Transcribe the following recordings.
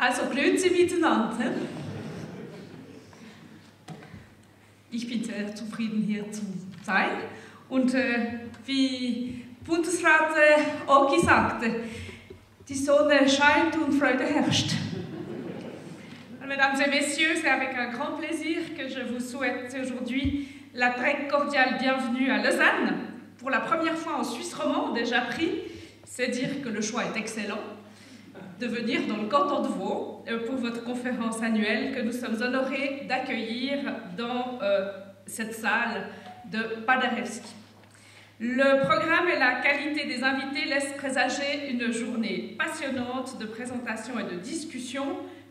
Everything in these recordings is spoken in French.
Also, grüezi miteinander. Ich bin sehr zufrieden, hier zu sein. Und wie Bundesrat Ogi sagte, die Sonne scheint und Freude herrscht. Mesdames et messieurs, c'est avec un grand plaisir que je vous souhaite aujourd'hui la très cordiale bienvenue à Lausanne. Pour la première fois en Suisse romande, et j'appris, c'est dire que le choix est excellent, de venir dans le canton de Vaud pour votre conférence annuelle que nous sommes honorés d'accueillir dans cette salle de Paderewski. Le programme et la qualité des invités laissent présager une journée passionnante de présentation et de discussion,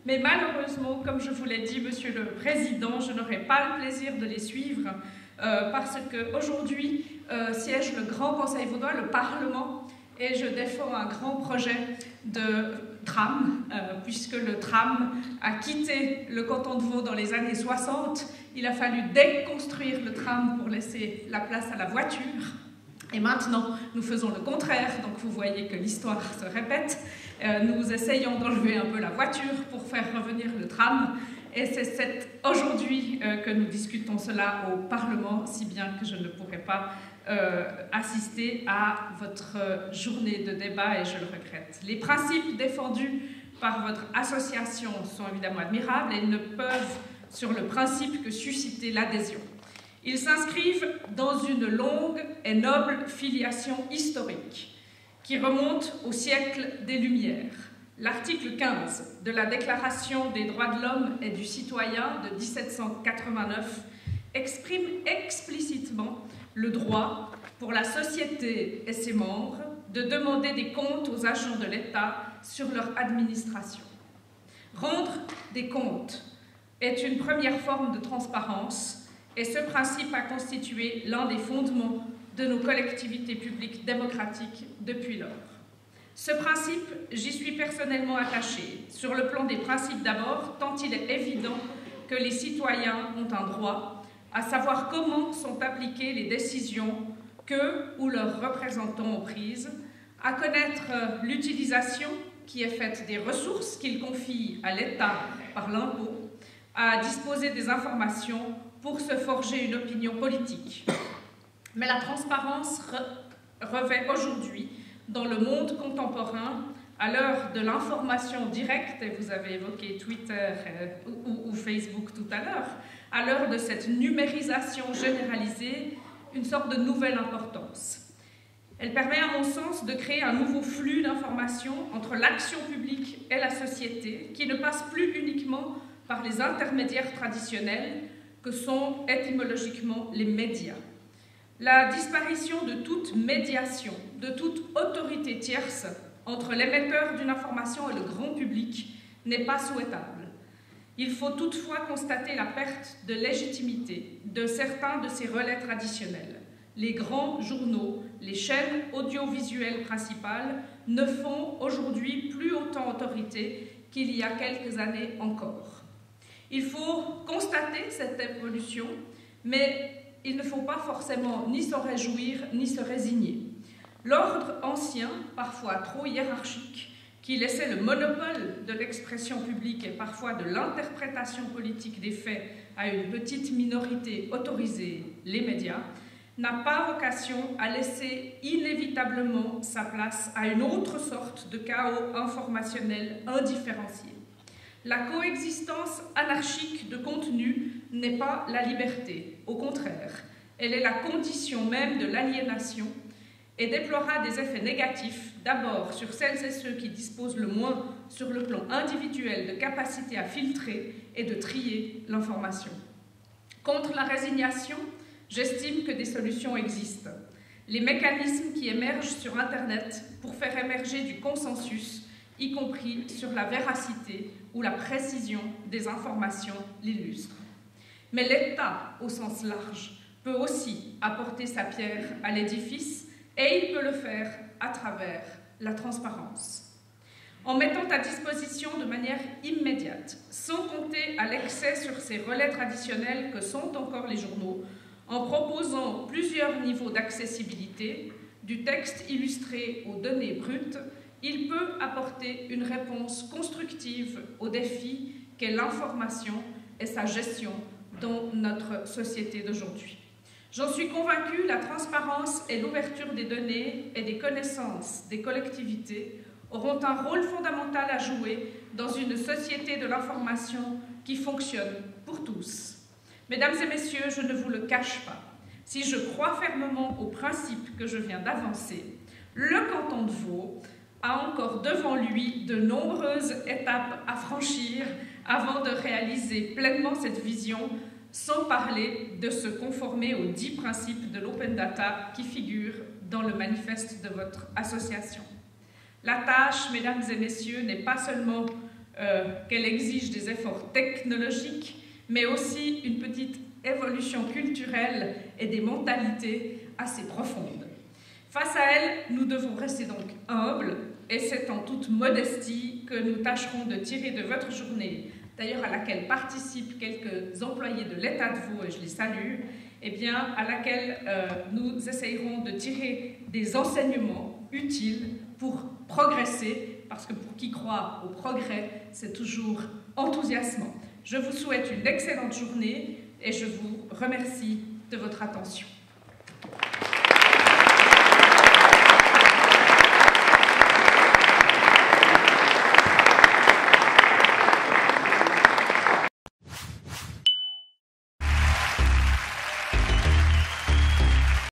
mais malheureusement, comme je vous l'ai dit, Monsieur le Président, je n'aurai pas le plaisir de les suivre parce qu'aujourd'hui siège le Grand Conseil vaudois, le Parlement, et je défends un grand projet de tram, puisque le tram a quitté le canton de Vaud dans les années 60. Il a fallu déconstruire le tram pour laisser la place à la voiture. Et maintenant, nous faisons le contraire, donc vous voyez que l'histoire se répète. Nous essayons d'enlever un peu la voiture pour faire revenir le tram. Et c'est aujourd'hui que nous discutons cela au Parlement, si bien que je ne pourrai pas assister à votre journée de débat et je le regrette. Les principes défendus par votre association sont évidemment admirables et ils ne peuvent, sur le principe, que susciter l'adhésion. Ils s'inscrivent dans une longue et noble filiation historique qui remonte au siècle des Lumières. L'article 15 de la Déclaration des droits de l'homme et du citoyen de 1789 exprime explicitement le droit pour la société et ses membres de demander des comptes aux agents de l'État sur leur administration. Rendre des comptes est une première forme de transparence et ce principe a constitué l'un des fondements de nos collectivités publiques démocratiques depuis lors. Ce principe, j'y suis personnellement attachée, sur le plan des principes d'abord, tant il est évident que les citoyens ont un droit à savoir comment sont appliquées les décisions qu'eux ou leurs représentants ont prises, à connaître l'utilisation qui est faite des ressources qu'ils confient à l'État par l'impôt, à disposer des informations pour se forger une opinion politique. Mais la transparence revêt aujourd'hui, dans le monde contemporain, à l'heure de l'information directe, et vous avez évoqué Twitter ou Facebook tout à l'heure, à l'heure de cette numérisation généralisée, une sorte de nouvelle importance. Elle permet, à mon sens, de créer un nouveau flux d'informations entre l'action publique et la société, qui ne passe plus uniquement par les intermédiaires traditionnels que sont étymologiquement les médias. La disparition de toute médiation, de toute autorité tierce entre l'émetteur d'une information et le grand public n'est pas souhaitable. Il faut toutefois constater la perte de légitimité de certains de ces relais traditionnels. Les grands journaux, les chaînes audiovisuelles principales ne font aujourd'hui plus autant autorité qu'il y a quelques années encore. Il faut constater cette évolution, mais il ne faut pas forcément ni s'en réjouir ni se résigner. L'ordre ancien, parfois trop hiérarchique, qui laissait le monopole de l'expression publique et parfois de l'interprétation politique des faits à une petite minorité autorisée, les médias, n'a pas vocation à laisser inévitablement sa place à une autre sorte de chaos informationnel indifférencié. La coexistence anarchique de contenu n'est pas la liberté, au contraire, elle est la condition même de l'aliénation et déplorera des effets négatifs, d'abord sur celles et ceux qui disposent le moins sur le plan individuel de capacité à filtrer et de trier l'information. Contre la résignation, j'estime que des solutions existent. Les mécanismes qui émergent sur Internet pour faire émerger du consensus, y compris sur la véracité ou la précision des informations, l'illustrent. Mais l'État, au sens large, peut aussi apporter sa pierre à l'édifice et il peut le faire à travers la transparence. En mettant à disposition de manière immédiate, sans compter à l'excès sur ces relais traditionnels que sont encore les journaux, en proposant plusieurs niveaux d'accessibilité, du texte illustré aux données brutes il peut apporter une réponse constructive au défi qu'est l'information et sa gestion dans notre société d'aujourd'hui. J'en suis convaincue, la transparence et l'ouverture des données et des connaissances des collectivités auront un rôle fondamental à jouer dans une société de l'information qui fonctionne pour tous. Mesdames et messieurs, je ne vous le cache pas, si je crois fermement aux principes que je viens d'avancer, le canton de Vaud a encore devant lui de nombreuses étapes à franchir avant de réaliser pleinement cette vision, sans parler de se conformer aux 10 principes de l'open data qui figurent dans le manifeste de votre association. La tâche, mesdames et messieurs, n'est pas seulement qu'elle exige des efforts technologiques, mais aussi une petite évolution culturelle et des mentalités assez profondes. Face à elle, nous devons rester donc humbles, et c'est en toute modestie que nous tâcherons de tirer de votre journée, d'ailleurs à laquelle participent quelques employés de l'État de Vaud, et je les salue, eh bien, à laquelle nous essayerons de tirer des enseignements utiles pour progresser, parce que pour qui croit au progrès, c'est toujours enthousiasmant. Je vous souhaite une excellente journée et je vous remercie de votre attention.